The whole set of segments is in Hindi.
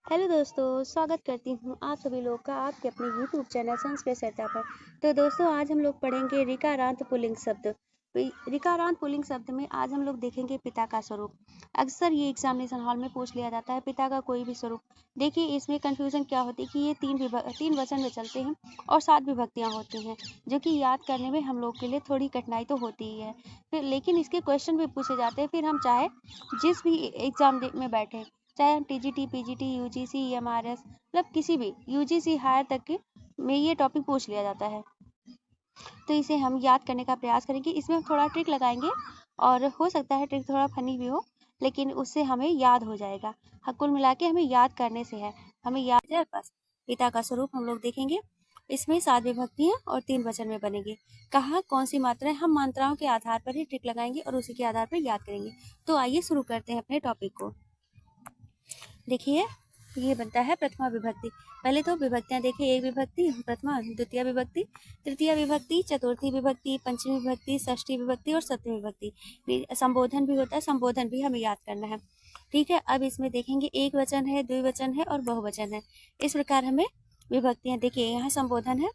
हेलो दोस्तों, स्वागत करती हूँ आप सभी लोग का आपके अपने यूट्यूब चैनल संस्कृत चर्चा पर। तो दोस्तों आज हम लोग पढ़ेंगे ऋकारांत पुल्लिंग शब्द। ऋकारांत पुल्लिंग शब्द में आज हम लोग देखेंगे पिता का स्वरूप। अक्सर ये एग्जामिनेशन हॉल में पूछ लिया जाता है पिता का कोई भी स्वरूप। देखिए इसमें कंफ्यूजन क्या होती है कि ये तीन वचन में चलते हैं और 7 विभक्तियां होती हैं, जो कि याद करने में हम लोग के लिए थोड़ी कठिनाई तो होती ही है। फिर लेकिन इसके क्वेश्चन भी पूछे जाते हैं, फिर हम चाहे जिस भी एग्जाम में बैठे, चाहे हम टीजीटी, पीजीटी, यूजीसी, एमआरएस, मतलब किसी भी यूजीसी हायर तक के में ये टॉपिक पूछ लिया जाता है। तो इसे हम याद करने का प्रयास करेंगे। इसमें हम थोड़ा ट्रिक लगाएंगे और हो सकता है ट्रिक थोड़ा फनी भी हो, लेकिन उससे हमें याद हो जाएगा। कुल मिला के हमें याद करने से है, हमें याद है। बस पिता का स्वरूप हम लोग देखेंगे। इसमें 7 विभक्तियां और 3 वचन में बनेंगे। कहाँ कौन सी मात्राएं, हम मात्राओं के आधार पर ही ट्रिक लगाएंगे और उसी के आधार पर याद करेंगे। तो आइए शुरू करते हैं अपने टॉपिक को। देखिए ये बनता है प्रथमा विभक्ति। पहले तो विभक्तियां देखिए, एक विभक्ति, प्रथमा, द्वितीय विभक्ति, तृतीय विभक्ति, चतुर्थी विभक्ति, पंचमी विभक्ति, षष्ठी विभक्ति और सप्तमी विभक्ति। संबोधन भी होता है, संबोधन भी हमें याद करना है। ठीक है, अब इसमें देखेंगे एक वचन है, द्विवचन है और बहुवचन है। इस प्रकार हमें विभक्तियां, देखिए यहाँ संबोधन है,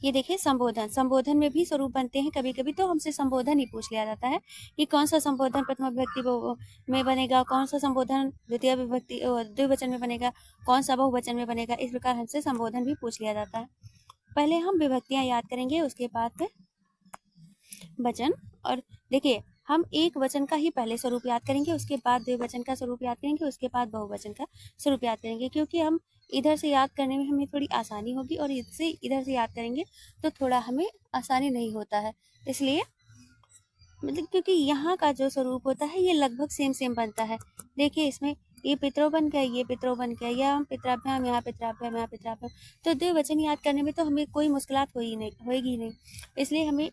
ये देखिए संबोधन, संबोधन में भी स्वरूप बनते हैं। कभी कभी तो हमसे संबोधन ही पूछ लिया जाता है कि कौन सा संबोधन प्रथमा विभक्ति में बनेगा, कौन सा संबोधन द्वितीय विभक्ति द्विवचन में बनेगा, कौन सा बहुवचन में बनेगा। इस प्रकार हमसे संबोधन भी पूछ लिया जाता है। पहले हम विभक्तियां याद करेंगे, उसके बाद में वचन। और देखिए हम एक वचन का ही पहले स्वरूप याद करेंगे, उसके बाद द्विवचन का स्वरूप याद करेंगे, उसके बाद बहुवचन का स्वरूप याद करेंगे, क्योंकि हम इधर से याद करने में हमें थोड़ी आसानी होगी और इससे इधर से याद करेंगे तो थोड़ा हमें आसानी नहीं होता है। इसलिए मतलब क्योंकि यहाँ का जो स्वरूप होता है ये लगभग सेम सेम बनता है। देखिए इसमें ये पितरों बन गया, ये पितरों बन गया, यहाँ पितराभ्याम, यहाँ पितराभ्याम, यहाँ पितराभ्याम। तो द्विवचन याद करने में तो हमें कोई मुश्किलात होगी नहीं। इसलिए हमें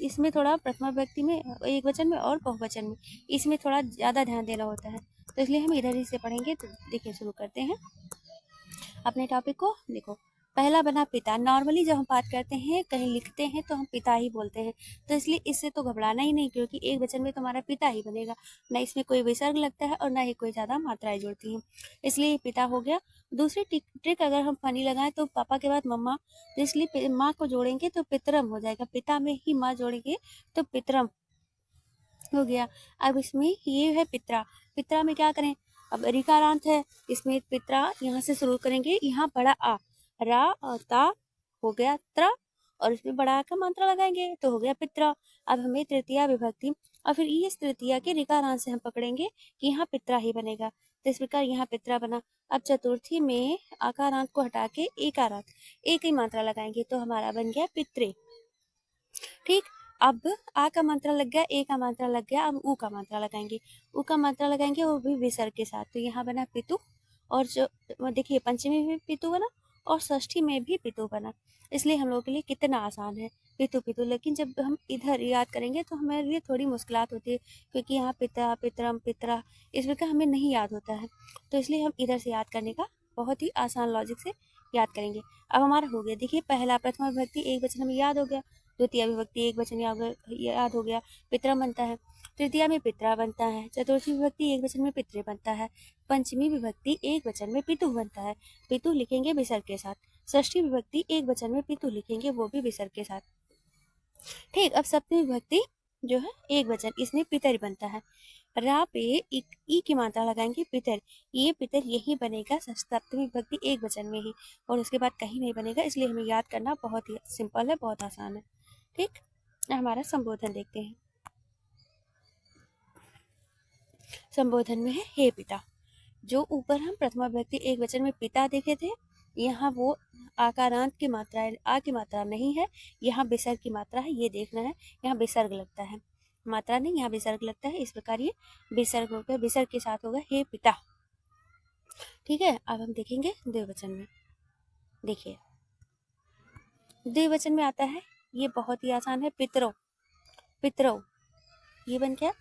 इसमें थोड़ा प्रथमा व्यक्ति में, एक वचन में और बहुवचन में, इसमें थोड़ा ज़्यादा ध्यान देना होता है। तो इसलिए हम इधर ही से पढ़ेंगे। तो देखिए शुरू करते हैं अपने टॉपिक को। देखो पहला बना पिता। नॉर्मली जब हम बात करते हैं, कहीं लिखते हैं तो हम पिता ही बोलते हैं, तो इसलिए इससे तो घबराना ही नहीं, क्योंकि एक वचन में तुम्हारा पिता ही बनेगा, ना इसमें कोई विसर्ग लगता है और ना ही कोई ज़्यादा मात्राएं जुड़ती हैं। इसलिए पिता हो गया। दूसरी ट्रिक अगर हम फनी लगाएं तो पापा के बाद मम्मा, तो इसलिए माँ को जोड़ेंगे तो पितरम हो जाएगा, पिता में ही माँ जोड़ेंगे तो पितरम हो गया। अब इसमें ये है पित्रा। पित्रा में क्या करें, अब ऋकारांत है, इसमें पित्रा यहाँ से शुरू करेंगे, यहाँ बड़ा आ, रा और ता हो गया त्र, और इसमें बड़ा आ का मात्रा लगाएंगे तो हो गया पित्रा। अब हमें तृतीया विभक्ति, और फिर इस तृतीया के ऋकारांत से हम पकड़ेंगे कि यहाँ पित्रा ही बनेगा, तो इस प्रकार यहाँ पित्रा बना। अब चतुर्थी में आकारांत को हटा के एकारांत, एक ही मात्रा लगाएंगे तो हमारा बन गया पित्रे। ठीक, अब आ का मात्रा लग गया, ए का मात्रा लग गया, अब ऊ का मात्रा लगाएंगे, ऊ का मात्रा लगाएंगे वो भी विसर्ग के साथ, तो यहाँ बना पितु। और जो देखिए पंचमी में पितु बना और षष्ठी में भी पितु बना। इसलिए हम लोगों के लिए कितना आसान है पितु पितु। लेकिन जब हम इधर याद करेंगे तो हमारे लिए थोड़ी मुश्किलात होती है, क्योंकि यहाँ पिता, पितरम, पितरा, इस प्रकार हमें नहीं याद होता है। तो इसलिए हम इधर से याद करने का बहुत ही आसान लॉजिक से याद करेंगे। अब हमारा हो गया, देखिए पहला प्रथमा विभक्ति एक वचन हमें याद हो गया, द्वितीय विभक्ति एक वचन याद हो गया, पितरा बनता है। तृतीया में पितरा बनता है। चतुर्थी विभक्ति एक वचन में पितरे बनता है। पंचमी विभक्ति एक वचन में पितु बनता है, पितु लिखेंगे विसर्ग के साथ। षष्ठी विभक्ति एक वचन में पितु लिखेंगे, वो भी विसर्ग के साथ। ठीक, अब सप्तमी विभक्ति जो है एक वचन, इसमें पितर बनता है। रा पे ई की मात्रा लगाएंगे, पितर, ये पितर यही बनेगा सप्तमी विभक्ति एक वचन में ही, और उसके बाद कहीं नहीं बनेगा। इसलिए हमें याद करना बहुत ही सिंपल है, बहुत आसान है। ठीक, हमारा संबोधन देखते हैं। संबोधन में है हे पिता। जो ऊपर हम प्रथमा विभक्ति एक वचन में पिता देखे थे, यहाँ वो आकारांत की मात्रा है, आ की मात्रा नहीं है, यहाँ विसर्ग की मात्रा है, ये देखना है। यहाँ विसर्ग लगता है, मात्रा नहीं, यहाँ विसर्ग लगता है। इस प्रकार ये विसर्ग हो गया, विसर्ग के साथ होगा हे पिता। ठीक है, अब हम देखेंगे द्विवचन में। देखिए द्विवचन में आता है, ये बहुत ही आसान है, पितरो, पितरो, ये बन गया।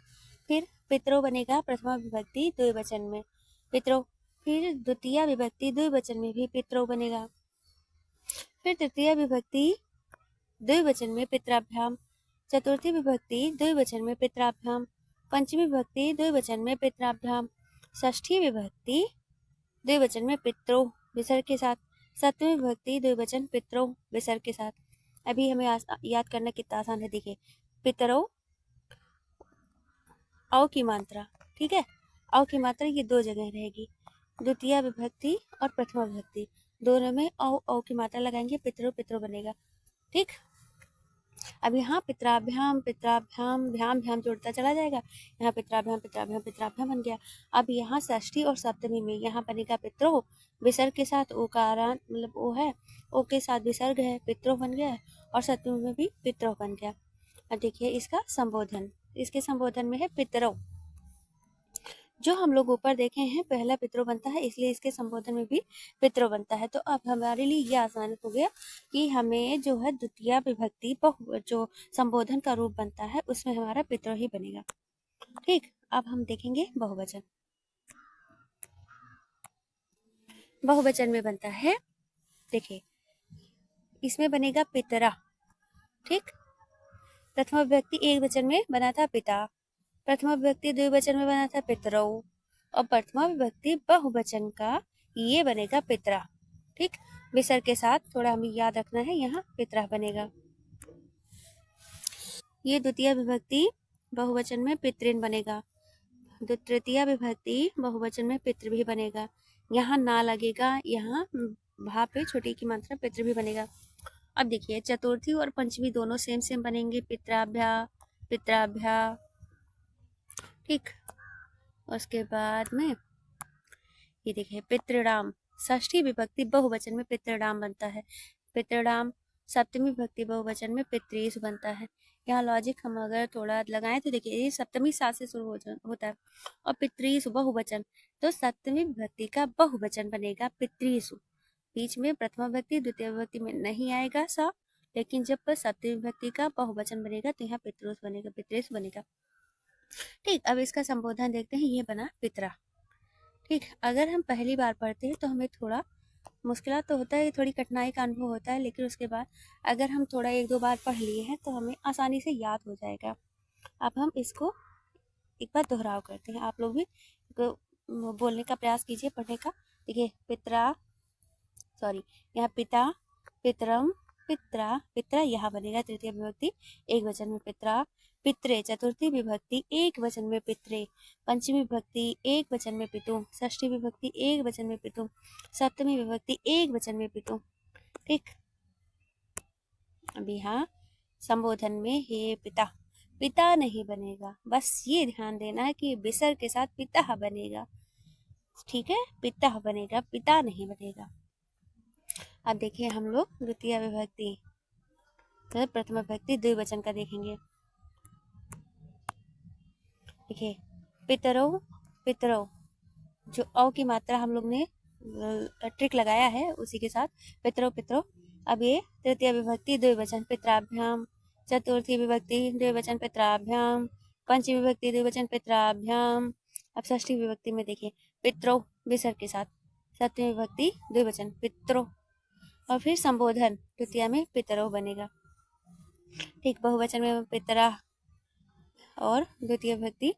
फिर पितरो बनेगा प्रथमा विभक्ति द्विवचन में, पितरो। फिर द्वितीय विभक्ति द्विवचन में भी पितरो बनेगा। फिर तृतीय विभक्ति द्विवचन में पितराभ्याम। चतुर्थी विभक्ति द्विवचन में पितराभ्याम। पंचमी विभक्ति द्विवचन में पितराभ्याम। षष्ठी विभक्ति द्विवचन में पितरों विसर्ग के साथ। सप्तमी विभक्ति द्विवचन पितरों विसर्ग के साथ। अभी हमें याद करना कितना आसान है। देखिए पितरों, औ की मात्रा, ठीक है, औ की मात्रा ये दो जगह रहेगी, द्वितीय विभक्ति और प्रथमा विभक्ति, दोनों में औ की मात्रा लगाएंगे, पितरों पितरों बनेगा। ठीक, अब यहाँ पितराभ्याम पितराभ्याम भ्याम भ्याम जोड़ता चला जाएगा, यहाँ पितराभ्याम पितराभ्याम पितराभ्याम बन गया। अब यहाँ षष्ठी और सप्तमी में यहाँ बनेगा पितरों विसर्ग के साथ, ओकारांत मतलब ओ है, ओ के साथ विसर्ग है, पितरों बन गया, और सप्तमी में भी पितरों बन गया। अब देखिए इसका संबोधन, इसके संबोधन में है पितरों। जो हम लोग ऊपर देखे हैं पहला पितरों बनता है, इसलिए इसके संबोधन में भी पितरों बनता है। तो अब हमारे लिए ये आसान हो गया कि हमें जो है द्वितीय विभक्ति जो संबोधन का रूप बनता है उसमें हमारा पितरों ही बनेगा। ठीक, अब हम देखेंगे बहुवचन। बहुवचन में बनता है, देखिए इसमें बनेगा पितरा। ठीक, प्रथमा विभक्ति एक वचन में बना था पिता, प्रथमा विभक्ति द्विवचन में बना था पितरौ, और प्रथमा विभक्ति बहुवचन का ये बनेगा पितरा। ठीक, विसर्ग के साथ, थोड़ा हमें याद रखना है, यहाँ पितरा बनेगा। ये द्वितीय विभक्ति बहुवचन में पितृन बनेगा, तृतीय विभक्ति बहुवचन में पितृ भी बनेगा, यहाँ ना लगेगा, यहाँ भा पे छोटी की मात्रा पितृ भी बनेगा। अब देखिए चतुर्थी और पंचमी दोनों सेम सेम बनेंगे, पितराभ्या पितराभ्या। ठीक, उसके बाद में ये देखिए पितृणाम, षष्ठी विभक्ति बहुवचन में पितृणाम बनता है, पितृणाम। सप्तमी विभक्ति बहुवचन में पितृसु बनता है। यहाँ लॉजिक हम अगर थोड़ा लगाएं तो देखिए ये सप्तमी सात से शुरू होता है, और पितृसु बहुवचन, तो सप्तमी विभक्ति का बहुवचन बनेगा पितृसु। बीच में प्रथमा विभक्ति द्वितीय विभक्ति में नहीं आएगा सा, लेकिन जब सप्तमी विभक्ति का बहुवचन बनेगा तो यहाँ पितृस बनेगा, पितृस बनेगा। ठीक, अब इसका संबोधन देखते हैं, ये बना पितरा। ठीक, अगर हम पहली बार पढ़ते हैं तो हमें थोड़ा मुश्किल तो होता है, थोड़ी कठिनाई का अनुभव होता है, लेकिन उसके बाद अगर हम थोड़ा एक दो बार पढ़ लिए हैं तो हमें आसानी से याद हो जाएगा। अब हम इसको एक बार दोहराव करते हैं, आप लोग भी बोलने का प्रयास कीजिए, पढ़ने का। देखिए पितरा, सॉरी यहाँ पिता, पितरम, पित्रा, पित्रा यहाँ बनेगा तृतीय विभक्ति एक वचन में पित्रा, पित्रे चतुर्थी विभक्ति एक वचन में पित्रे, पंचमी विभक्ति एक वचन में पितु, षष्ठी विभक्ति एक वचन में पितु, सप्तमी विभक्ति एक वचन में पितु। ठीक, अब यहाँ संबोधन में हे पिता, पिता नहीं बनेगा, बस ये ध्यान देना है कि विसर्ग के साथ पिता बनेगा। ठीक है, पिता बनेगा, पिता नहीं बनेगा। अब देखिए हम लोग द्वितीय विभक्ति तो प्रथम विभक्ति द्विवचन का देखेंगे। देखिए पितरों पितरों, जो औ की मात्रा हम लोग ने ट्रिक लगाया है उसी के साथ पितरों पितरों। अब ये तृतीय विभक्ति द्विवचन पितराभ्याम, चतुर्थी विभक्ति द्विवचन पितराभ्याम, पंचमी विभक्ति द्विवचन पितराभ्याम। अब षष्ठी विभक्ति में देखिए पितरों विसर्ग के साथ, सप्तमी विभक्ति द्विवचन पितरों, और फिर संबोधन तृतीया में पितरों बनेगा। ठीक, बहुवचन में पितरा, और द्वितीय विभक्ति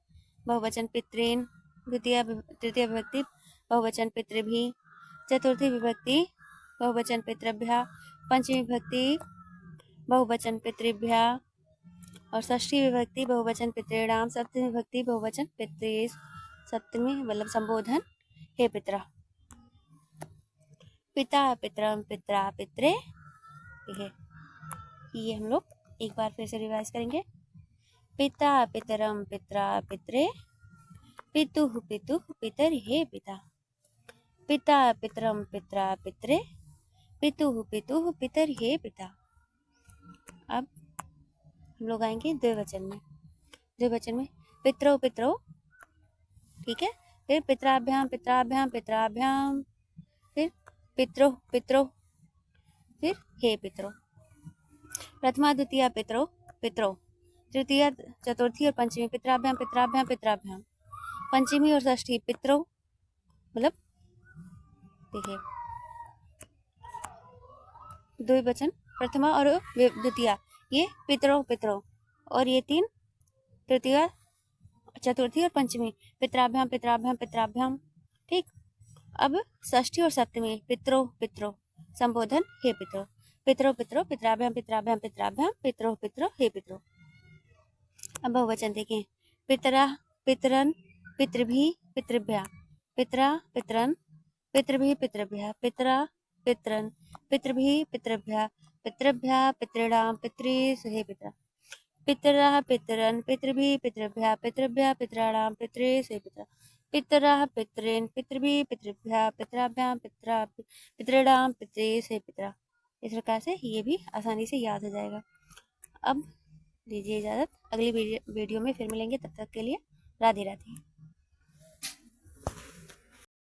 बहुवचन पितृन, तृतीय विभक्ति बहुवचन पितृभि, चतुर्थी विभक्ति बहुवचन पितृभ्या, पंचमी विभक्ति बहुवचन पितृभ्या, और षष्ठी विभक्ति बहुवचन पितृणाम, सप्तमी विभक्ति बहुवचन पितृस। सप्तमी मतलब संबोधन हे पितरा, पिता पितरम पितरा पितरे। ये हम लोग एक बार फिर से रिवाइज करेंगे। पिता पितरम पितरा पितरे, पितुः पितुः पितर हे पिता, पिता पितरम पितरा पितरे, पितुः पितुः पितर हे पिता। अब हम लोग आएंगे द्विवचन में। द्विवचन में पितरो पितरो, ठीक है, फिर पितराभ्याम पितराभ्याम पितराभ्याम, फिर पितरो पितरो, फिर हे पितरो। प्रथमा द्वितीय पितरो पितरो, तृतीय चतुर्थी और पंचमी पितराभ्याम पितराभ्याम पितराभ्याम, पंचमी और षष्ठी पितरो, मतलब देखिए द्विवचन प्रथमा और द्वितीय ये पितरो पितरो, और ये तीन तृतीय चतुर्थी और पंचमी पितराभ्याम पितराभ्याम पितराभ्याम। ठीक, अब षष्ठी और सप्तमी पितरो पितरो संबोधन हे पितरो, पितरो पितरो पितराभ्याम पितराभ्याम पितराभ्याम पितरो पितरो हे पितरो। अब बहुवचन देखें, पितरा पितरन पितृभि पितृभ्या, पितरा पितरन पितृभि पितृभ्या, पितरा पितरन पितृभि पितृभ्या, पितृभ्या पितॄणाम पितॄस हे पितरा, पितरः पितरन पितृभि पितृभ्या, पितृभ्या पितॄणाम पितॄस हे पितरा, पितरः पितरेन पितृभि पितृभ्या, पितराभ्याम पितॄणाम पितॄस हे पितरा। इस प्रकार से ये भी आसानी से याद हो जाएगा। अब दीजिए इजाज़त, अगली वीडियो में फिर मिलेंगे, तब तक के लिए राधे राधे।